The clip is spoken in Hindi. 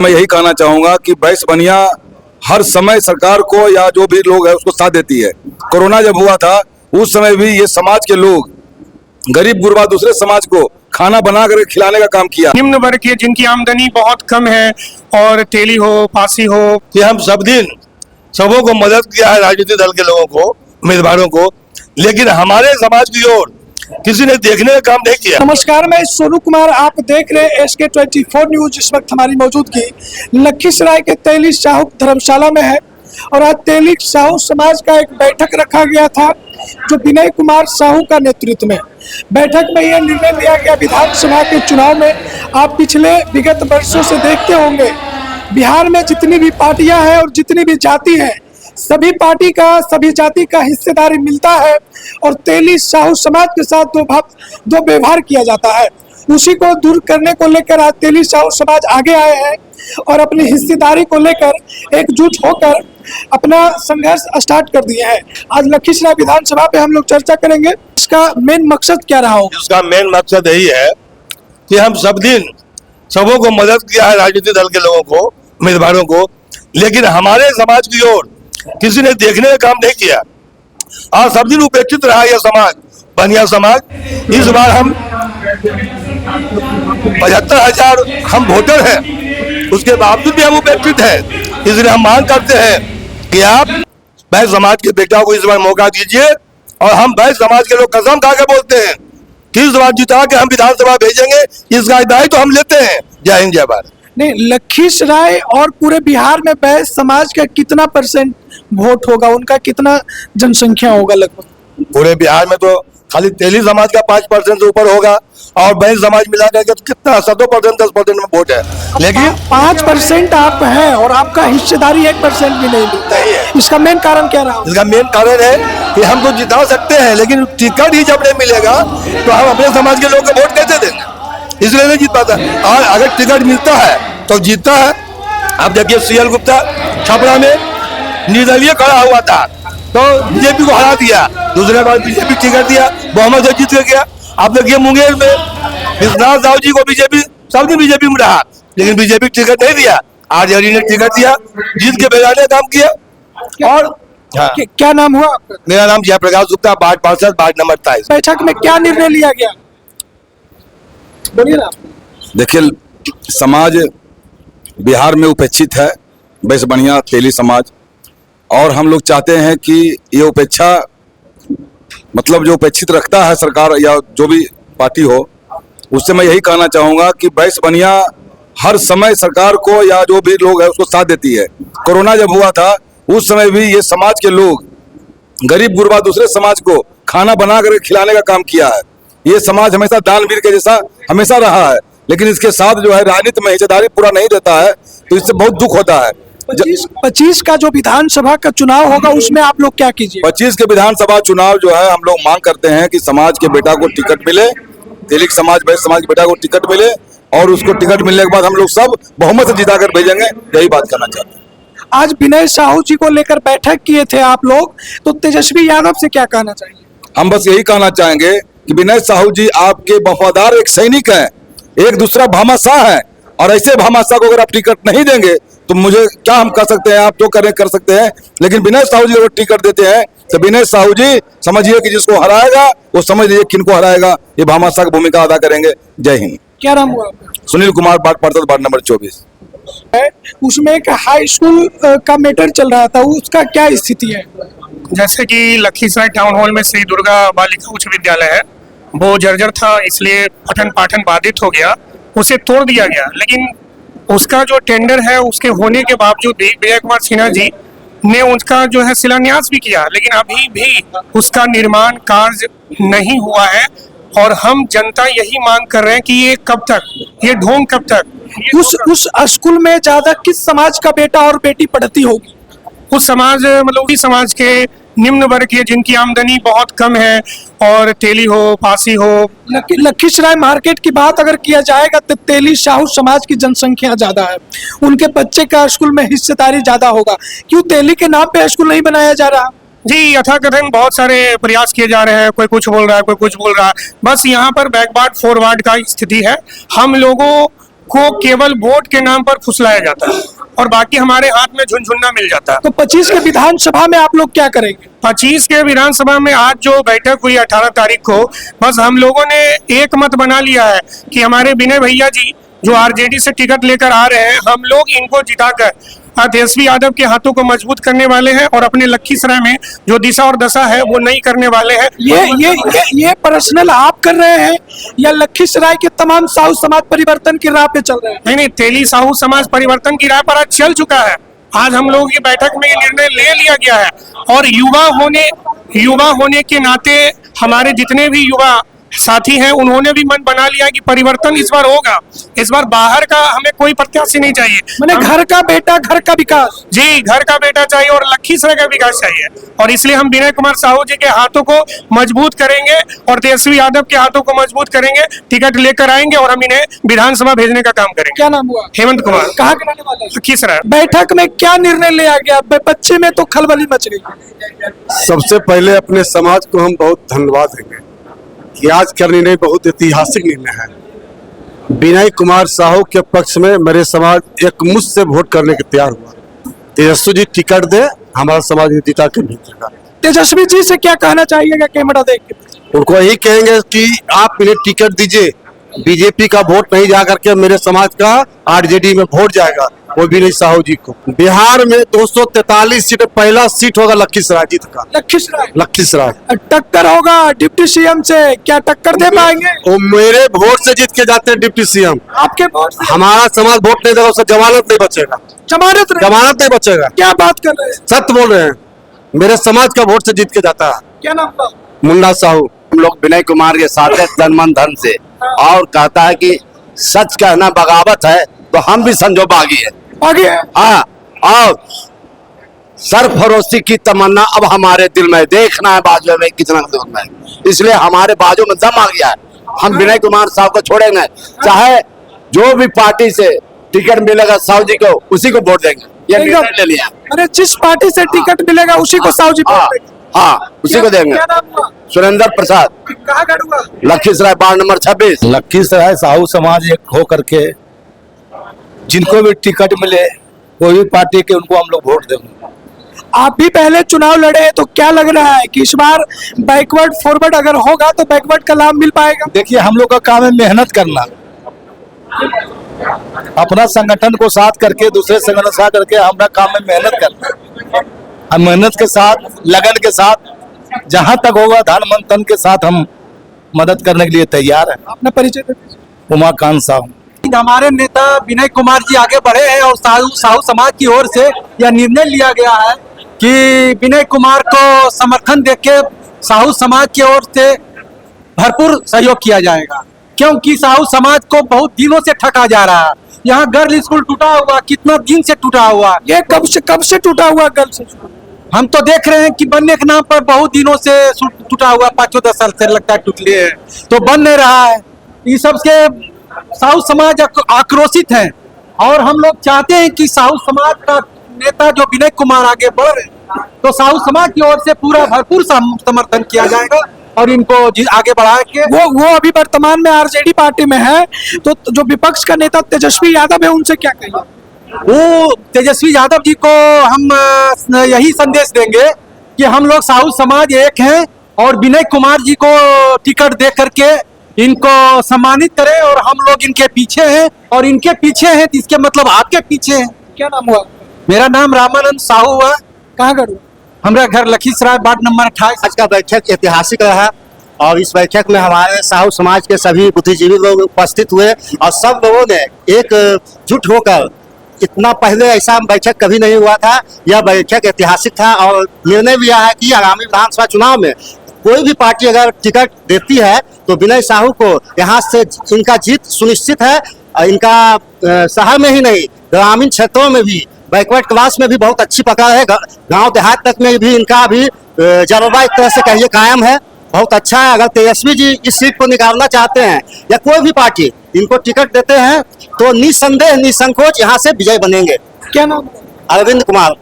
मैं यही कहना चाहूंगा कि बैस बनिया हर समय सरकार को या जो भी लोग है उसको साथ देती है। कोरोना जब हुआ था उस समय भी ये समाज के लोग गरीब गुरबा दूसरे समाज को खाना बना कर खिलाने का काम किया। निम्न वर्ग के जिनकी आमदनी बहुत कम है और तेली हो फांसी हो कि हम सब दिन सबों को मदद किया है, राजनीतिक दल के लोगों को, उम्मीदवारों को, लेकिन हमारे समाज की ओर किसी ने देखने का काम नहीं किया। नमस्कार, मैं सोनू कुमार, आप देख रहे हैं SK24 न्यूज। इस वक्त हमारी मौजूदगी लखीसराय के तेली साहू धर्मशाला में है और आज तेली साहू समाज का एक बैठक रखा गया था जो विनय कुमार साहू का नेतृत्व में। बैठक में यह निर्णय लिया गया, विधानसभा के चुनाव में आप पिछले विगत वर्षों से देखते होंगे बिहार में जितनी भी पार्टियां हैं और जितनी भी जाति है, सभी पार्टी का सभी जाति का हिस्सेदारी मिलता है और तेली साहू समाज के साथ दो व्यवहार किया जाता है। उसी को दूर करने को लेकर आज तेली साहू समाज आगे आए हैं और अपनी हिस्सेदारी को लेकर एकजुट होकर अपना संघर्ष स्टार्ट कर दिए हैं। आज लखीसराय विधानसभा पे हम लोग चर्चा करेंगे, इसका मेन मकसद क्या रहा होगा। इसका मेन मकसद यही है कि हम सब दिन सबों को मदद किया है, राजनीतिक दल के लोगों को, उम्मीदवारों को, लेकिन हमारे समाज की ओर किसी ने देखने का काम नहीं किया। आज सब दिन उपेक्षित रहा यह समाज, बनिया समाज। इस बार हम 75,000 हम वोटर हैं, उसके बावजूद भी हम उपेक्षित हैं। इसलिए हम मांग करते हैं कि आप बैस समाज के बेटा को इस बार मौका दीजिए और हम बैस समाज के लोग कसम खा के बोलते हैं कि इस बार जिता के हम विधानसभा भेजेंगे, इसका दायित्व तो हम लेते हैं। जय हिंद, जय भारत। नहीं, लखीसराय और पूरे बिहार में बैस समाज का कितना % वोट होगा, उनका कितना जनसंख्या होगा लगभग? पूरे बिहार में तो खाली तेली समाज का 5% से ऊपर होगा और बैस समाज मिला करके तो कितना 7% 10% में वोट है, लेकिन 5% आप हैं और आपका हिस्सेदारी 1% भी नहीं मिलता है। इसका मेन कारण क्या रहा? इसका मेन कारण है कि हम तो जिता सकते हैं, लेकिन टिकट ही जब नहीं मिलेगा तो हम अपने समाज के लोग को वोट कैसे देंगे, इसलिए नहीं जीत पाता। और अगर टिकट मिलता है तो जीतता है। अब देखिए CL गुप्ता छपरा में निर्दलीय खड़ा हुआ था तो बीजेपी को हरा दिया, दूसरे बार बीजेपी टिकट दिया, बहुमत से जीत गया। आप देखिए मुंगेर में विश्वनाथ साहू जी को बीजेपी, सब दिन बीजेपी में रहा, लेकिन बीजेपी टिकट नहीं दिया। RJD ने टिकट दिया, जीत के बेगाने काम किया। और क्या नाम हुआ आपका? मेरा नाम जयप्रकाश गुप्ता, वार्ड पार्षद, वार्ड नंबर 23। बैठक में क्या निर्णय लिया गया, बोलिए ना। देखिए, समाज बिहार में उपेक्षित है, बैस बनिया तेली समाज, और हम लोग चाहते हैं कि ये उपेक्षा मतलब जो उपेक्षित रखता है सरकार या जो भी पार्टी हो, उससे मैं यही कहना चाहूँगा कि बैस बनिया हर समय सरकार को या जो भी लोग है उसको साथ देती है। कोरोना जब हुआ था उस समय भी ये समाज के लोग गरीब गुरबा दूसरे समाज को खाना बना कर खिलाने का काम किया है। ये समाज हमेशा दानवीर के जैसा हमेशा रहा है, लेकिन इसके साथ जो है राजनीति में हिस्सेदारी पूरा नहीं देता है, तो इससे बहुत दुख होता है। 25 का जो विधानसभा का चुनाव होगा उसमें आप लोग क्या कीजिए? 25 के विधानसभा चुनाव जो है हम लोग मांग करते हैं कि समाज के बेटा को टिकट मिले, तेलिक समाज बैस समाज के बेटा को टिकट मिले और उसको टिकट मिलने के बाद हम लोग सब बहुमत से जिता कर भेजेंगे। यही बात करना चाहते हैं। आज विनय साहू जी को लेकर बैठक किए थे आप लोग, तो तेजस्वी यादव से क्या कहना चाहिए? हम बस यही कहना चाहेंगे कि विनय साहू जी आपके वफादार एक सैनिक हैं, एक दूसरा भामाशाह है, और ऐसे भामाशाह को अगर आप टिकट नहीं देंगे तो मुझे क्या हम कर सकते हैं, आप जो कर सकते हैं, लेकिन विनय साहू जी अगर टिकट देते हैं तो विनय साहू जी समझिए कि जिसको हराएगा वो समझ लीजिए किनको हराएगा, ये भामाशाह की भूमिका अदा करेंगे। जय हिंद। क्या नाम हुआ आपका? सुनील कुमार, वार्ड पार्षद, वार्ड नंबर 24। उसमें एक हाई स्कूल का मैटर चल रहा था, उसका क्या स्थिति है? जैसे कि लखीसराय टाउन हॉल में श्री दुर्गा बालिका उच्च विद्यालय है, वो जर्जर था, इसलिए पठन पाठन बाधित हो गया, उसे तोड़ दिया गया। लेकिन उसका जो टेंडर है उसके होने के बावजूद भी विजय कुमार सिन्हा जी ने उसका जो है शिलान्यास भी किया, लेकिन अभी भी उसका निर्माण कार्य नहीं हुआ है। और हम जनता यही मांग कर रहे हैं कि ये कब तक, ये ढोंग कब तक। उस स्कूल में ज्यादा किस समाज का बेटा और बेटी पढ़ती होगी? उस समाज मतलब उसी समाज के निम्न वर्ग के जिनकी आमदनी बहुत कम है और तेली हो फांसी हो। लखीसराय मार्केट की बात अगर किया जाएगा तो तेली साहू समाज की जनसंख्या ज्यादा है, उनके बच्चे का स्कूल में हिस्सेदारी ज्यादा होगा। क्यों तेली के नाम पे स्कूल नहीं बनाया जा रहा? जी, यथाकथन बहुत सारे प्रयास किए जा रहे हैं, कोई कुछ बोल रहा है, कोई कुछ बोल रहा है। बस यहाँ पर बैकवर्ड फॉरवर्ड का स्थिति है। हम लोगों को केवल वोट के नाम पर फुसलाया जाता है और बाकी हमारे हाथ में झुनझुन्ना मिल जाता है। तो 25 के विधानसभा में आप लोग क्या करेंगे? 25 के विधानसभा में आज जो बैठक हुई 18 तारीख को, बस हम लोगों ने एक मत बना लिया है कि हमारे विनय भैया जी जो आरजेडी से टिकट लेकर आ रहे हैं, हम लोग इनको जिताकर तेजस्वी यादव के हाथों को मजबूत करने वाले हैं और अपने लखीसराय में जो दिशा और दशा है वो नहीं करने वाले हैं। ये पर्सनल आप कर रहे हैं या लखीसराय के तमाम साहू समाज परिवर्तन की राह पे चल रहे हैं? नहीं, तेली साहू समाज परिवर्तन की राह पर आज चल चुका है। आज हम लोगों की बैठक में ये निर्णय ले लिया गया है और युवा होने के नाते हमारे जितने भी युवा साथी हैं उन्होंने भी मन बना लिया कि परिवर्तन इस बार होगा। इस बार बाहर का हमें कोई प्रत्याशी नहीं चाहिए, मैंने घर का बेटा घर का विकास। जी, घर का बेटा चाहिए और लखीसराय का विकास चाहिए और इसलिए हम विनय कुमार साहू जी के हाथों को मजबूत करेंगे और तेजस्वी यादव के हाथों को मजबूत करेंगे। टिकट लेकर आएंगे और हम इन्हें विधानसभा भेजने का काम करेंगे। क्या नाम हुआ? हेमंत कुमार। कहाँ के रहने वाले? लखीसराय। बैठक में क्या निर्णय लिया गया? बच्चे में तो खलबली मच गई। सबसे पहले अपने समाज को हम बहुत धन्यवाद देंगे कि आज का निर्णय बहुत ऐतिहासिक निर्णय है। विनय कुमार साहू के पक्ष में मेरे समाज एक मुश्त से वोट करने के तैयार हुआ। तेजस्वी जी टिकट दे, हमारा समाज जीता के भेजेगा। तेजस्वी जी से क्या कहना चाहिएगा कैमरा देख के? उनको यही कहेंगे कि आप इन्हें टिकट दीजिए, बीजेपी का वोट नहीं जा करके मेरे समाज का आरजेडी में वोट जाएगा, वो विनय साहू जी को। बिहार में 243 सीट, पहला सीट होगा लखीसराय जीत का। लखीसराय टक्कर होगा डिप्टी सीएम से, क्या टक्कर दे पाएंगे? वो मेरे वोट से जीत के जाते हैं डिप्टी सीएम। आपके वोट से? हमारा समाज वोट नहीं देगा, उससे जमानत नहीं बचेगा। जमानत नहीं बचेगा। क्या बात कर रहे हैं? सत्य बोल रहे हैं। मेरे समाज का वोट से जीत के जाता है। क्या नाम था? मुन्ना साहू। हम लोग विनय कुमार के साथ है तन मन धन से, और कहता है कि सच कहना बगावत है, तो हम भी समझो बागी है। आगे हाँ, और सरफरोशी की तमन्ना अब हमारे दिल में, देखना है बाजू में कितना दूर में, इसलिए हमारे बाजू में दम आ गया है। हम विनय कुमार साहब को छोड़ेंगे, चाहे जो भी पार्टी से टिकट मिलेगा साहू जी को, उसी को वोट देंगे। ये निर्णय ले लिया। अरे जिस पार्टी से टिकट मिलेगा उसी को साहू जी वोट देंगे। हाँ, उसी को देंगे। क्या नाम हुआ? सुरेंद्र प्रसाद। कहाँ का हुआ? Lakhisarai ward number 26। लखीसराय साहू समाज एक हो करके जिनको भी टिकट मिले कोई भी पार्टी के, उनको हम लोग वोट देंगे। आप भी पहले चुनाव लड़े हैं, तो क्या लग रहा है कि इस बार बैकवर्ड फॉरवर्ड अगर होगा तो बैकवर्ड का लाभ मिल पाएगा? देखिए, हम लोग का काम है मेहनत करना, अपना संगठन को साथ करके दूसरे संगठन साथ करके हमारा काम है मेहनत करना। हम मेहनत के साथ, लगन के साथ, जहां तक होगा धन मन तन के साथ हम मदद करने के लिए तैयार है। अपना परिचय दे दीजिए। उमाकांत साहब। हमारे नेता विनय कुमार जी आगे बढ़े हैं और साहू समाज की ओर से यह निर्णय लिया गया है कि विनय कुमार को समर्थन देके साहू समाज की ओर से भरपूर सहयोग किया जाएगा, क्योंकि साहू समाज को बहुत दिनों से ठगा जा रहा है। यहाँ गर्ल स्कूल टूटा हुआ, कितना दिन से टूटा हुआ। ये कब से टूटा हुआ गर्ल्स? हम तो देख रहे हैं कि बनने के नाम पर बहुत दिनों से टूटा हुआ, 5-10 साल से लगता है टूटले है, तो बन नहीं रहा है। इस सब से साहू समाज आक्रोशित है और हम लोग चाहते हैं कि साहू समाज का नेता जो विनय कुमार आगे बढ़ रहे हैं, तो साहू समाज की ओर से पूरा भरपूर समर्थन किया जाएगा और इनको आगे बढ़ा के। वो अभी वर्तमान में आरजेडी पार्टी में है, तो जो विपक्ष का नेता तेजस्वी यादव है उनसे क्या कहिए? वो तेजस्वी यादव जी को हम यही संदेश देंगे कि हम लोग साहू समाज एक हैं और विनय कुमार जी को टिकट दे करके इनको सम्मानित करें और हम लोग इनके पीछे हैं और इनके पीछे हैं, इसके मतलब आपके पीछे हैं। क्या नाम हुआ? मेरा नाम रामानंद साहू हुआ। कहाँ घर हुआ? हमारा घर लखीसराय वार्ड नंबर 28। आज का बैठक ऐतिहासिक रहा और इस बैठक में हमारे साहू समाज के सभी बुद्धिजीवी लोग उपस्थित हुए और सब लोगों ने एकजुट होकर, इतना पहले ऐसा बैठक कभी नहीं हुआ था, यह बैठक ऐतिहासिक था और निर्णय लिया है कि आगामी विधानसभा चुनाव में कोई भी पार्टी अगर टिकट देती है तो विनय साहू को यहाँ से इनका जीत सुनिश्चित है। इनका शहर में ही नहीं, ग्रामीण क्षेत्रों में भी, बैकवर्ड क्लास में भी बहुत अच्छी पकड़ है, गांव देहात तक में भी इनका भी जलवा एक तरह से कहिए कायम है, बहुत अच्छा है। अगर तेजस्वी जी इस सीट को निकालना चाहते हैं या कोई भी पार्टी इनको टिकट देते हैं तो निसंदेह निसंकोच यहाँ से विजय बनेंगे। क्या नाम? अरविंद कुमार।